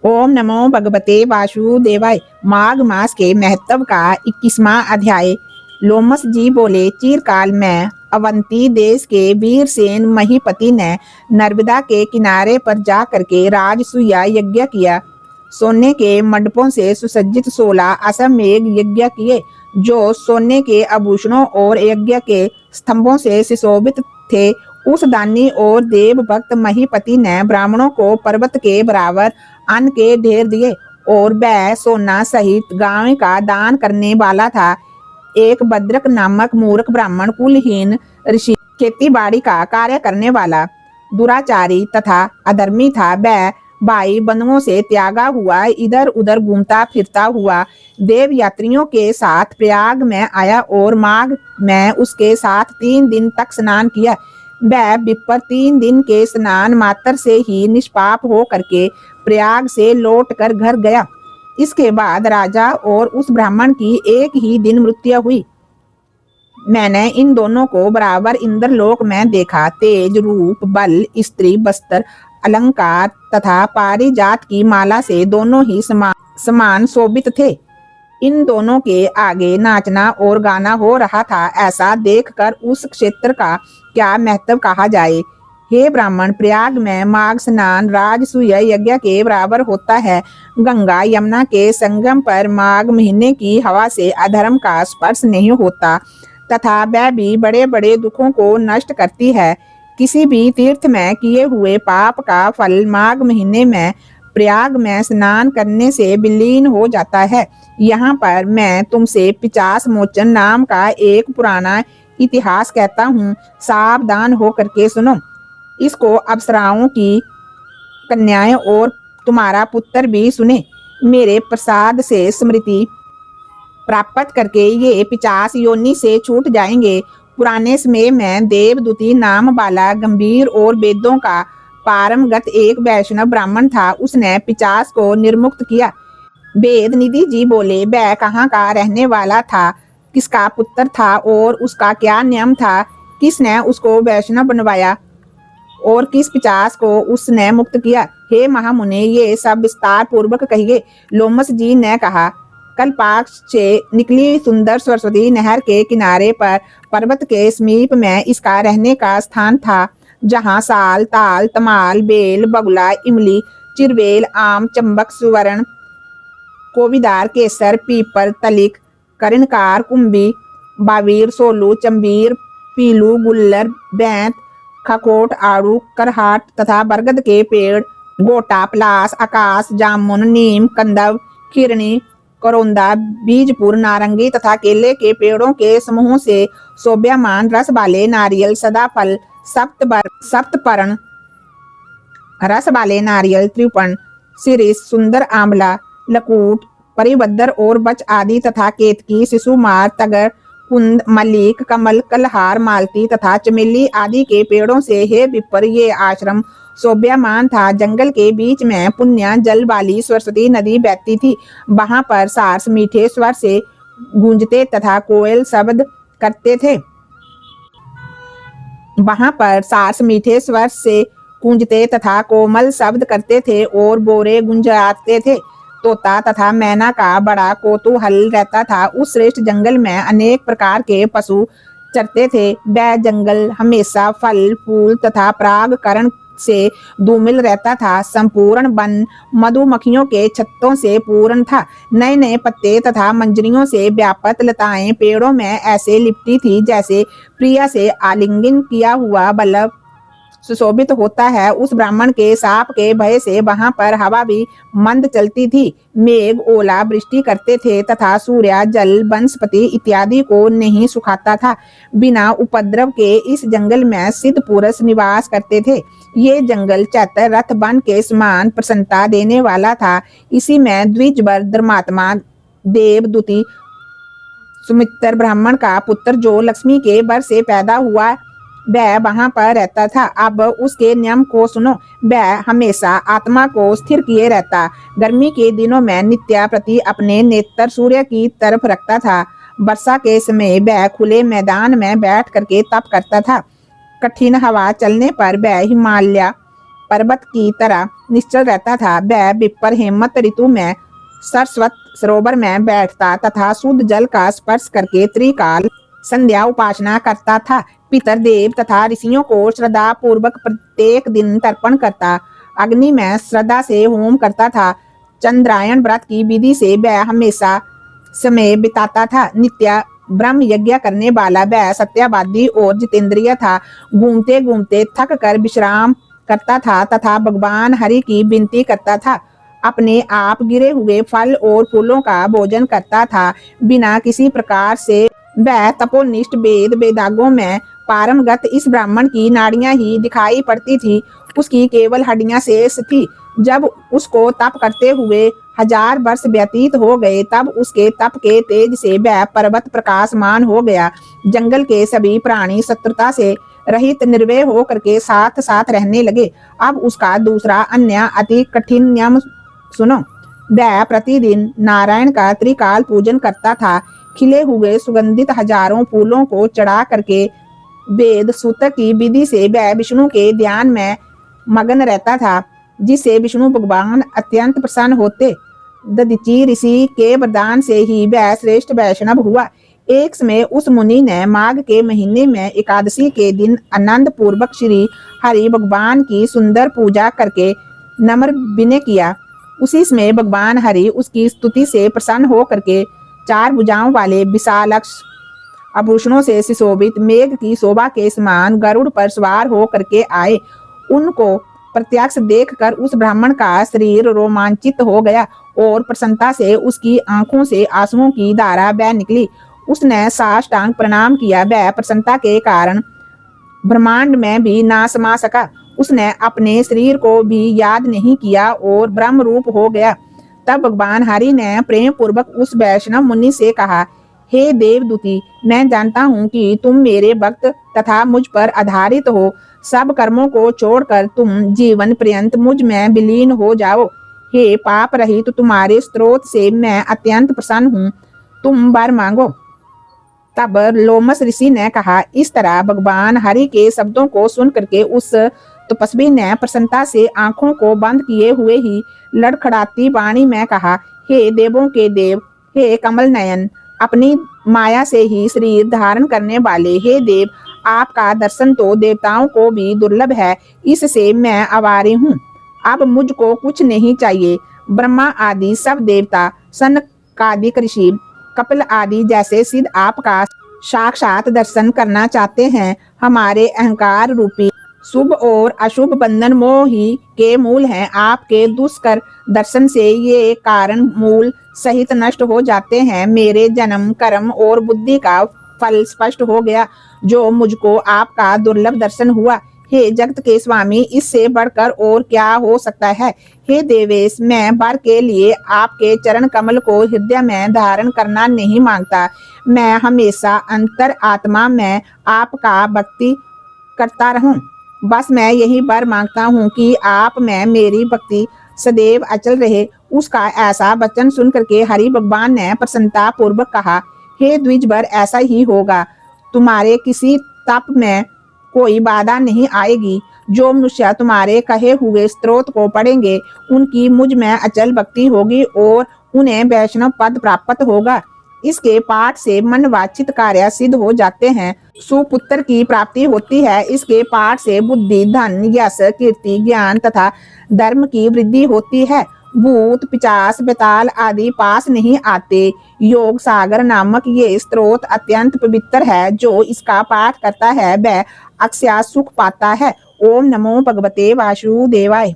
ओम नमो भगवते वासुदेवाय। माघ मास के महत्व का 21वां अध्याय। लोमस जी बोले, चिरकाल में अवंती देश के वीरसेन महीपति ने नर्मदा के किनारे पर जा करके राजसूय यज्ञ किया। सोने के मंडपों से सुसज्जित 16 अश्वमेध यज्ञ किए, जो सोने के आभूषणों और यज्ञ के स्तंभों से सुशोभित थे। उस दानी और देव भक्त महीपति ने ब्राह्मणों को पर्वत के बराबर अन्न के ढेर दिए और वह सोना सहित गांव का दान करने वाला था। एक भद्रक नामक मूर्ख ब्राह्मण, कुलहीन ऋषि, खेती बाड़ी का कार्य करने वाला, दुराचारी तथा अधर्मी था। वह भाई बंधुओं से त्यागा हुआ इधर उधर घूमता फिरता हुआ देव यात्रियों के साथ प्रयाग में आया और माघ में उसके साथ 3 दिन तक स्नान किया। वह विप्र 3 दिन के स्नान मात्र से ही निष्पाप हो करके प्रयाग से लौटकर घर गया। इसके बाद राजा और उस ब्राह्मण की एक ही दिन मृत्यु हुई। मैंने इन दोनों को बराबर इंद्रलोक में देखा। तेज, रूप, बल, स्त्री वस्त्र, अलंकार तथा पारिजात की माला से दोनों ही समान शोभित थे। इन दोनों के आगे नाचना और गाना हो रहा था। ऐसा देखकर उस क्षेत्र का क्या महत्व कहा जाए। हे ब्राह्मण, प्रयाग में माघ स्नान राजसूय यज्ञ के बराबर होता है। गंगा यमुना के संगम पर माघ महीने की हवा से अधर्म का स्पर्श नहीं होता तथा वह भी बड़े बड़े दुखों को नष्ट करती है। किसी भी तीर्थ में किए हुए पाप का फल माघ महीने में प्रयाग में स्नान करने से विलीन हो जाता है। यहाँ पर मैं तुमसे पिशाच मोचन नाम का एक पुराना इतिहास कहता हूँ। सावधान हो करके सुनो। इसको अप्सराओं की कन्याएं और तुम्हारा पुत्र भी सुने। मेरे प्रसाद से स्मृति प्राप्त करके ये पिशाच योनि से छूट जाएंगे। पुराने समय में देवदूती नाम वाला गंभीर और वेदों का पारंगत एक वैष्णव ब्राह्मण था। उसने पिशाच को निर्मुक्त किया। वेद निधि जी बोले, वह कहाँ का रहने वाला था, किसका पुत्र था और उसका क्या नियम था, किसने उसको वैष्णव बनवाया और किस पिशाच को उसने मुक्त किया। हे महामुनि, ये सब विस्तार पूर्वक कहिए। लोमस जी ने कहा, कल्पाक्ष से निकली सुंदर सरस्वती नहर के किनारे पर पर्वत के समीप में इसका रहने का स्थान था, जहाँ साल, ताल, तमाल, बेल, बगुला, इमली, चिरवेल, आम, चंबक, सुवर्ण, कोविदार, केसर, पीपल, तलिक, करिणकार, कुंभी, बावीर, सोलू, चंबीर, पीलू, गुल्लर, बैंत, खकोट, आड़ू, करहाट तथा बरगद के पेड़, गोटा, पलास, आकाश, जामुन, नीम, कंदव, खीरणी, करौंदा, बीजपुर, नारंगी तथा केले के पेड़ों के समूह से शोभ्यमान रस वाले नारियल, सदाफल, सप्तपर्ण रस वाले नारियल, त्रिपण, शिरीष, सुंदर आंवला, लकूट, परिवद्र और बच आदि तथा केतकी, शिशुमार, तगर, कुंद, मल्लिक, कमल, कलहार, मालती तथा चमेली आदि के पेड़ों से हे विप्र ये आश्रम शोभ्यमान था। जंगल के बीच में पुण्य जल वाली सरस्वती नदी बहती थी। वहां पर सारस मीठे स्वर से गूंजते तथा कोयल शब्द करते थे। वहां पर सारस मीठे स्वर से गूंजते तथा कोमल शब्द करते थे और बोरे गुंजाते थे। तोता तथा मैना का बड़ा कौतूहल रहता था। उस श्रेष्ठ जंगल में अनेक प्रकार के पशु चरते थे। वह जंगल हमेशा फल, फूल तथा परागकण से धूमिल रहता था। संपूर्ण वन मधुमक्खियों के छत्तों से पूर्ण था। नए नए पत्ते तथा मंजरियों से व्याप्त लताएं पेड़ों में ऐसे लिपटी थी जैसे प्रिया से आलिंगन किया हुआ बल्लभ सुशोभित होता है। उस ब्राह्मण के साप के भय से वहां पर हवा भी मंद चलती थी। मेघ ओला वृष्टि करते थे तथा सूर्य जल वनस्पति इत्यादि को नहीं सुखाता था। बिना उपद्रव के इस जंगल में सिद्ध पुरुष निवास करते थे। ये जंगल चैत्र रथ वन के समान प्रसन्नता देने वाला था। इसी में द्विजवर धर्मात्मा देवदूती सुमित्र ब्राह्मण का पुत्र जो लक्ष्मी के वर से पैदा हुआ वह वहां पर रहता था। अब उसके नियम को सुनो। वह हमेशा आत्मा को स्थिर किए रहता। गर्मी के दिनों में नित्य प्रति अपने नेत्र सूर्य की तरफ रखता था। वर्षा के समय वह खुले मैदान में बैठ करके तप करता था। कठिन हवा चलने पर वह हिमालय पर्वत की तरह निश्चल रहता था। वह विपर हेमंत ऋतु में सरस्वत सरोवर में बैठता तथा शुद्ध जल का स्पर्श करके त्रिकाल संध्या उपासना करता था। पितर देव तथा ऋषियों को श्रद्धा पूर्वक प्रत्येक दिन तर्पण करता, अग्नि में श्रद्धा से होम करता था। चंद्रायण व्रत की विधि से वह हमेशा समय बिताता था। नित्य ब्रह्म यज्ञ करने वाला वह सत्यवादी और जितेंद्रिय था। घूमते घूमते थक कर विश्राम करता था तथा भगवान हरि की विनती करता था। अपने आप गिरे हुए फल और फूलों का भोजन करता था। बिना किसी प्रकार से वह तपोनिष्ठ वेद वेदांगों में पारंगत इस ब्राह्मण की नाड़ियां ही दिखाई पड़ती थी। उसकी केवल हड्डियां शेष थी। जब उसको तप करते हुए 1000 वर्ष व्यतीत हो गए तब उसके तप के तेज से वह पर्वत प्रकाशमान हो गया। जंगल के सभी प्राणी शत्रुता से रहित निर्भय होकर के साथ साथ रहने लगे। अब उसका दूसरा अन्य अति कठिन नियम सुनो। वह प्रतिदिन नारायण का त्रिकाल पूजन करता था। खिले हुए सुगंधित हजारों फूलों को चढ़ा करके वेद सूत्र की विधि से वह विष्णु के ध्यान में मगन रहता था, जिससे विष्णु भगवान अत्यंत प्रसन्न होते। दधीचि ऋषि के वरदान से ही वह श्रेष्ठ वैष्णव हुआ। एक समय उस मुनि ने माघ के महीने में एकादशी के दिन आनंद पूर्वक श्री हरि भगवान की सुंदर पूजा करके नम्र विनय किया। उसी समय भगवान हरि उसकी स्तुति से प्रसन्न हो करके 4 भुजाओं वाले विशालक्ष आभूषणों से सुशोभित मेघ की शोभा के समान गरुड़ पर सवार हो करके आए। उनको प्रत्यक्ष देखकर उस ब्राह्मण का शरीर रोमांचित हो गया और प्रसन्नता से उसकी आंखों से आंसुओं की धारा बह निकली। उसने साष्टांग प्रणाम किया। वह प्रसन्नता के कारण ब्रह्मांड में भी ना समा सका। उसने अपने शरीर को भी याद नहीं किया और ब्रह्म रूप हो गया। तब भगवान हरि ने प्रेम पूर्वक उस वैष्णव मुनि से कहा, हे देवदूती, मैं जानता हूँ कि तुम मेरे भक्त तथा मुझ पर आधारित हो। सब कर्मों को छोड़कर तुम जीवन पर्यंत मुझ में विलीन हो जाओ। हे पाप रहित, तो तुम्हारे स्त्रोत से मैं अत्यंत प्रसन्न हूँ। तुम वर मांगो। तब लोमस ऋषि ने कहा। इस तरह भगवान हरि के शब्दों को सुन करके उस तपस्वी ने प्रसन्नता से आंखों को बंद किए हुए ही लड़खड़ाती वाणी में कहा, हे देवों के देव, हे कमल नयन, अपनी माया से ही शरीर धारण करने वाले, हे देव, आपका दर्शन तो देवताओं को भी दुर्लभ है। इससे मैं आभारी हूँ। अब मुझको कुछ नहीं चाहिए। ब्रह्मा आदि सब देवता, सनकादिक ऋषि, कपिल आदि जैसे सिद्ध आपका साक्षात दर्शन करना चाहते हैं। हमारे अहंकार रूपी शुभ और अशुभ बंधन मोह ही के मूल हैं। आपके दुष्कर दर्शन से ये कारण मूल सहित नष्ट हो जाते हैं। मेरे जन्म कर्म और बुद्धि का फल स्पष्ट हो गया, जो मुझको आपका दुर्लभ दर्शन हुआ। हे जगत के स्वामी, इससे बढ़कर और क्या हो सकता है। हे देवेश, मैं वर के लिए आपके चरण कमल को हृदय में धारण करना नहीं मांगता। मैं हमेशा अंतर आत्मा में आपका भक्ति करता रहूं। बस मैं यही वर मांगता हूँ कि आप में मेरी भक्ति सदैव अचल रहे। उसका ऐसा वचन सुन करके हरि भगवान ने प्रसन्नता पूर्वक कहा, हे द्विजवर, ऐसा ही होगा। तुम्हारे किसी तप में कोई बाधा नहीं आएगी। जो मनुष्य तुम्हारे कहे हुए स्तोत्र को पढ़ेंगे, उनकी मुझ में अचल भक्ति होगी और उन्हें वैष्णव पद प्राप्त होगा। इसके पाठ से मन वांछित कार्य सिद्ध हो जाते हैं। सुपुत्र की प्राप्ति होती है। इसके पाठ से बुद्धि, धन, यश, कीर्ति, ज्ञान तथा धर्म की वृद्धि होती है। भूत, पिशाच, बेताल आदि पास नहीं आते। योग सागर नामक ये स्तोत्र अत्यंत पवित्र है। जो इसका पाठ करता है वह अक्षय सुख पाता है। ओम नमो भगवते वासुदेवाय।